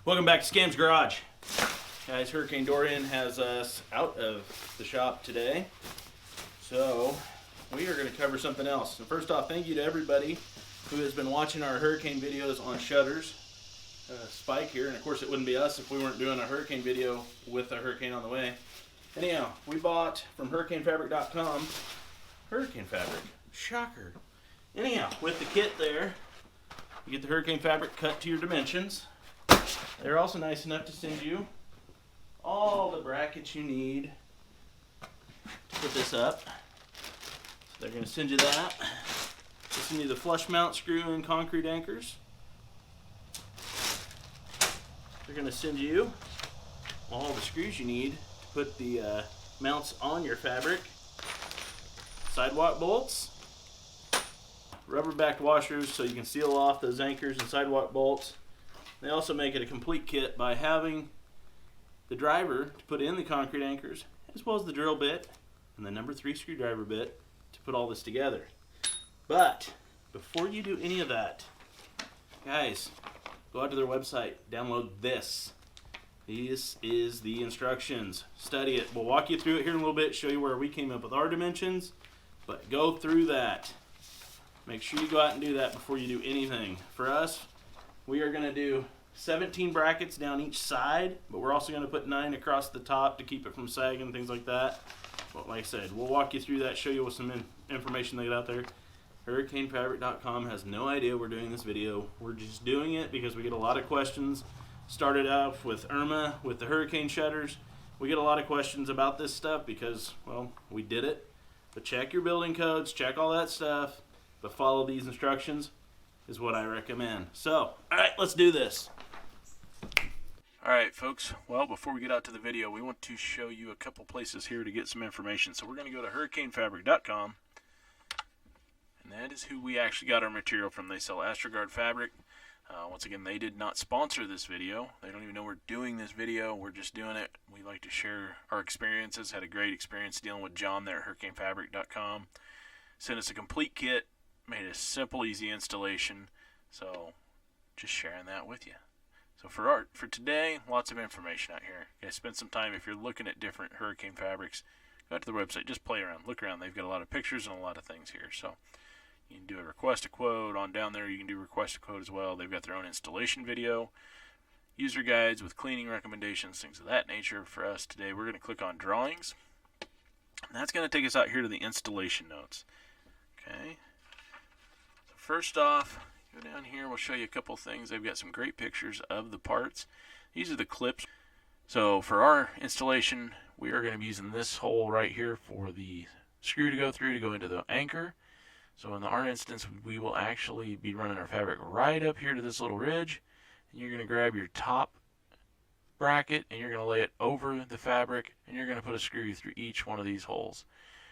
Welcome back to Scam's Garage. Guys, Hurricane Dorian has us out of the shop today. So, we are going to cover something else. And first off, thank you to everybody who has been watching our hurricane videos on shutters. Spike here, and of course it wouldn't be us if we weren't doing a hurricane video with a hurricane on the way. Anyhow, we bought from hurricanefabric.com hurricane fabric. Shocker. Anyhow, with the kit there, you get the hurricane fabric cut to your dimensions. They're also nice enough to send you all the brackets you need to put this up. So they're going to send you that. They'll send you the flush mount screw and concrete anchors. They're going to send you all the screws you need to put the mounts on your fabric. Sidewalk bolts. Rubber backed washers so you can seal off those anchors and sidewalk bolts. They also make it a complete kit by having the driver to put in the concrete anchors, as well as the drill bit and the number 3 screwdriver bit to put all this together. But before you do any of that, guys, go out to their website, download this. This is the instructions. Study it. We'll walk you through it here in a little bit, show you where we came up with our dimensions, but go through that. Make sure you go out and do that before you do anything. For us, we are going to do 17 brackets down each side, but we're also going to put 9 across the top to keep it from sagging and things like that. But like I said, we'll walk you through that, show you some information they get out there. HurricaneFabric.com has no idea we're doing this video. We're just doing it because we get a lot of questions. Started out with Irma with the hurricane shutters. We get a lot of questions about this stuff because, well, we did it. But check your building codes, check all that stuff, but follow these instructions is what I recommend. So, alright, let's do this. Alright folks, well, before we get out to the video, we want to show you a couple places here to get some information. So we're going to go to hurricanefabric.com, and that is who we actually got our material from. They sell AstroGuard fabric. Once again, they did not sponsor this video. They don't even know we're doing this video. We're just doing it. We like to share our experiences. Had a great experience dealing with John there at hurricanefabric.com. Sent us a complete kit. Made a simple, easy installation, so just sharing that with you. So for today, lots of information out here. Guys, spend some time if you're looking at different hurricane fabrics. Go out to the website, just play around, look around. They've got a lot of pictures and a lot of things here. So you can do a request a quote on down there. You can do request a quote as well. They've got their own installation video, user guides with cleaning recommendations, things of that nature. For us today, we're going to click on drawings, and that's going to take us out here to the installation notes. Okay. First off, go down here, we'll show you a couple things. They've got some great pictures of the parts. These are the clips. So for our installation, we are going to be using this hole right here for the screw to go into the anchor. So in our instance, we will actually be running our fabric right up here to this little ridge. And you're going to grab your top bracket and you're going to lay it over the fabric, and you're going to put a screw through each one of these holes.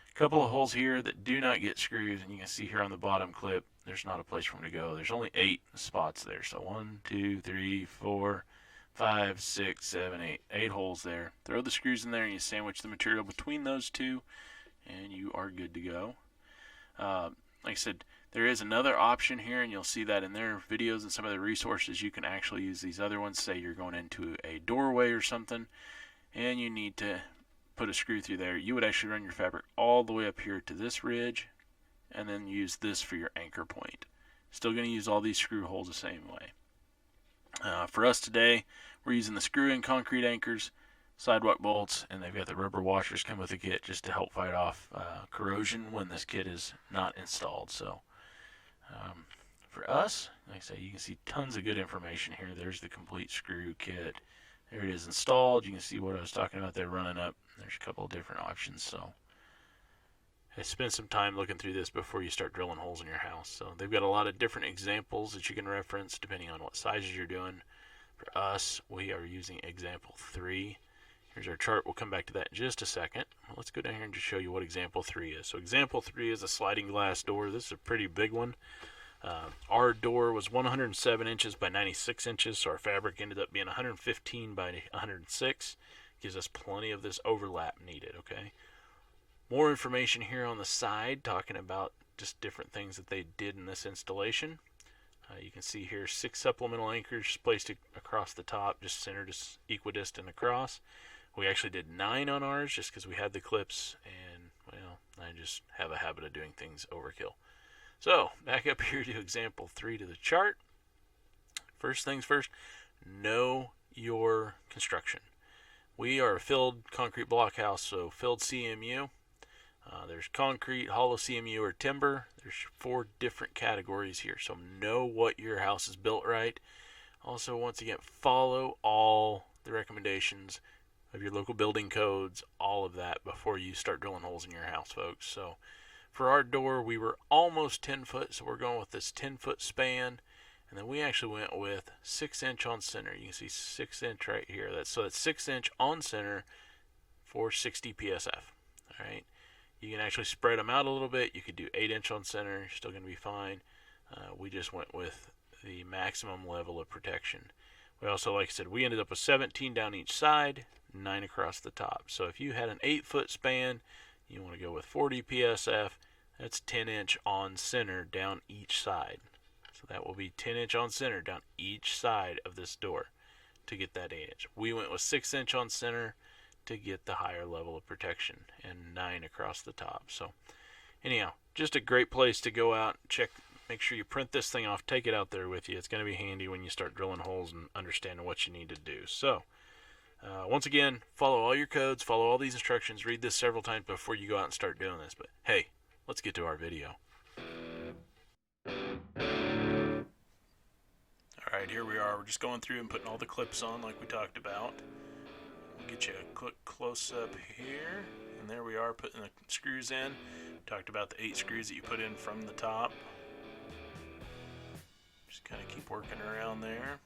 A couple of holes here that do not get screws, and you can see here on the bottom clip, there's not a place for them to go. There's only 8 spots there. So 1, 2, 3, 4, 5, 6, 7, 8. 8 holes there. Throw the screws in there and you sandwich the material between those two, and you are good to go. Like I said, there is another option here, and you'll see that in their videos and some of the resources. You can actually use these other ones. Say you're going into a doorway or something, and you need to put a screw through there. You would actually run your fabric all the way up here to this ridge, and then use this for your anchor point. Still going to use all these screw holes the same way. For us today, we're using the screw-in concrete anchors, sidewalk bolts, and they've got the rubber washers come with the kit just to help fight off corrosion when this kit is not installed. So for us, like I say, you can see tons of good information here. There's the complete screw kit. There it is installed. You can see what I was talking about there running up. There's a couple of different options. So spend some time looking through this before you start drilling holes in your house. So they've got a lot of different examples that you can reference depending on what sizes you're doing. For us, we are using example 3. Here's our chart. We'll come back to that in just a second. Let's go down here and just show you what example 3 is. So example 3 is a sliding glass door. This is a pretty big one. Our door was 107 inches by 96 inches, so our fabric ended up being 115 by 106. Gives us plenty of this overlap needed, okay? More information here on the side talking about just different things that they did in this installation. You can see here 6 supplemental anchors placed across the top, just centered equidistant across. We actually did 9 on ours just because we had the clips, and well, I just have a habit of doing things overkill. So back up here to example 3 to the chart. First things first, know your construction. We are a filled concrete block house, so filled CMU. There's concrete, hollow CMU, or timber. There's 4 different categories here, so know what your house is built right. Also, once again, follow all the recommendations of your local building codes, all of that before you start drilling holes in your house, folks. So for our door, we were almost 10 foot, so we're going with this 10-foot span. And then we actually went with 6-inch on center. You can see 6-inch right here. That's 6-inch on center for 60 PSF. All right. You can actually spread them out a little bit. You could do 8-inch on center. You're still going to be fine. We just went with the maximum level of protection. We also, like I said, we ended up with 17 down each side, 9 across the top. So if you had an 8-foot span, you want to go with 40 PSF. That's 10-inch on center down each side. So that will be 10-inch on center down each side of this door to get that 8-inch. We went with 6-inch on center to get the higher level of protection, and 9 across the top. So anyhow, just a great place to go out, check, make sure you print this thing off, take it out there with you. It's going to be handy when you start drilling holes and understanding what you need to do. So once again, follow all your codes, follow all these instructions, read this several times before you go out and start doing this. But hey, let's get to our video. Alright, here we are. We're just going through and putting all the clips on like we talked about. We'll get you a quick close-up here. And there we are, putting the screws in. We talked about the 8 screws that you put in from the top. Just kind of keep working around there.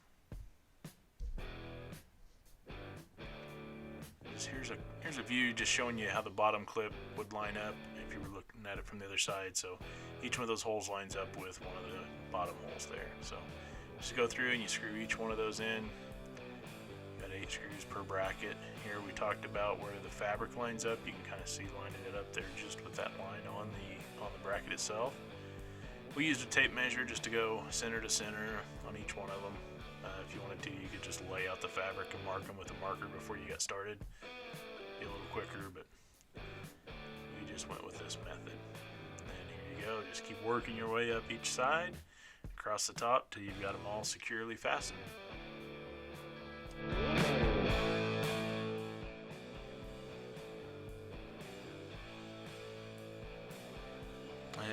Here's a view just showing you how the bottom clip would line up if you were looking at it from the other side. So each one of those holes lines up with one of the bottom holes there. So just go through and you screw each one of those in. Got 8 screws per bracket. Here we talked about where the fabric lines up. You can kind of see lining it up there just with that line on the bracket itself. We used a tape measure just to go center to center on each one of them. If you wanted to, you could just lay out the fabric and mark them with a marker before you got started. Be a little quicker, but we just went with this method. And here you go. Just keep working your way up each side, across the top, till you've got them all securely fastened.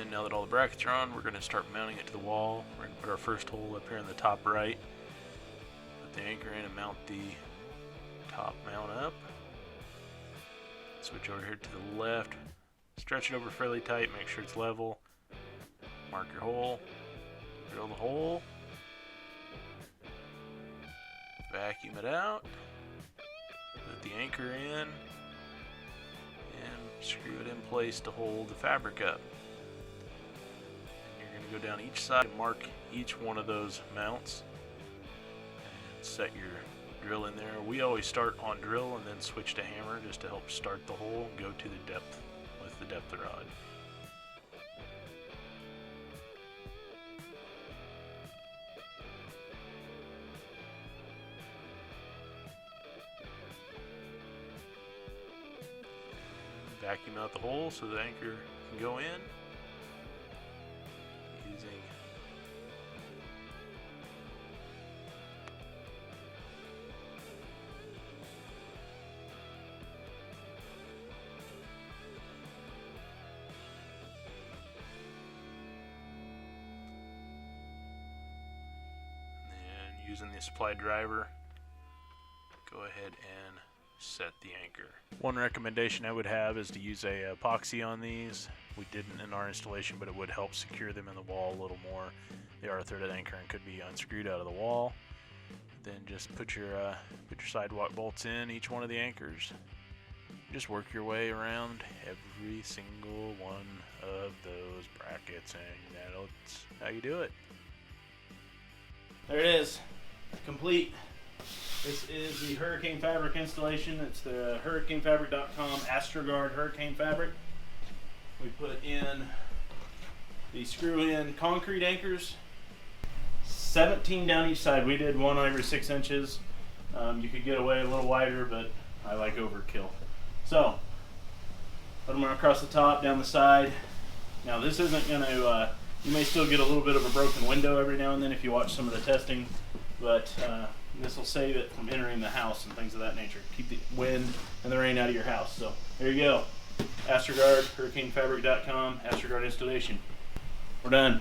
And now that all the brackets are on, we're going to start mounting it to the wall. We're going to put our first hole up here in the top right. Put the anchor in and mount the top mount up. Switch over here to the left. Stretch it over fairly tight, make sure it's level. Mark your hole. Drill the hole. Vacuum it out. Put the anchor in. And screw it in place to hold the fabric up. Go down each side and mark each one of those mounts and set your drill in there. We always start on drill and then switch to hammer just to help start the hole and go to the depth with the depth rod. Vacuum out the hole so the anchor can go in. Using the supply driver, go ahead and set the anchor. One recommendation I would have is to use a epoxy on these. We didn't in our installation, but it would help secure them in the wall a little more. They are a threaded anchor and could be unscrewed out of the wall. Then just put your sidewalk bolts in each one of the anchors. Just work your way around every single one of those brackets, and that's how you do it. There it is, complete. This is the Hurricane Fabric installation. It's the hurricanefabric.com AstroGuard Hurricane Fabric. We put in the screw-in concrete anchors, 17 down each side. We did one every 6 inches. You could get away a little wider, but I like overkill. So, put them across the top, down the side. Now this isn't going to, you may still get a little bit of a broken window every now and then if you watch some of the testing, but this will save it from entering the house and things of that nature. Keep the wind and the rain out of your house. So there you go. AstroGuard, hurricanefabric.com, AstroGuard installation. We're done.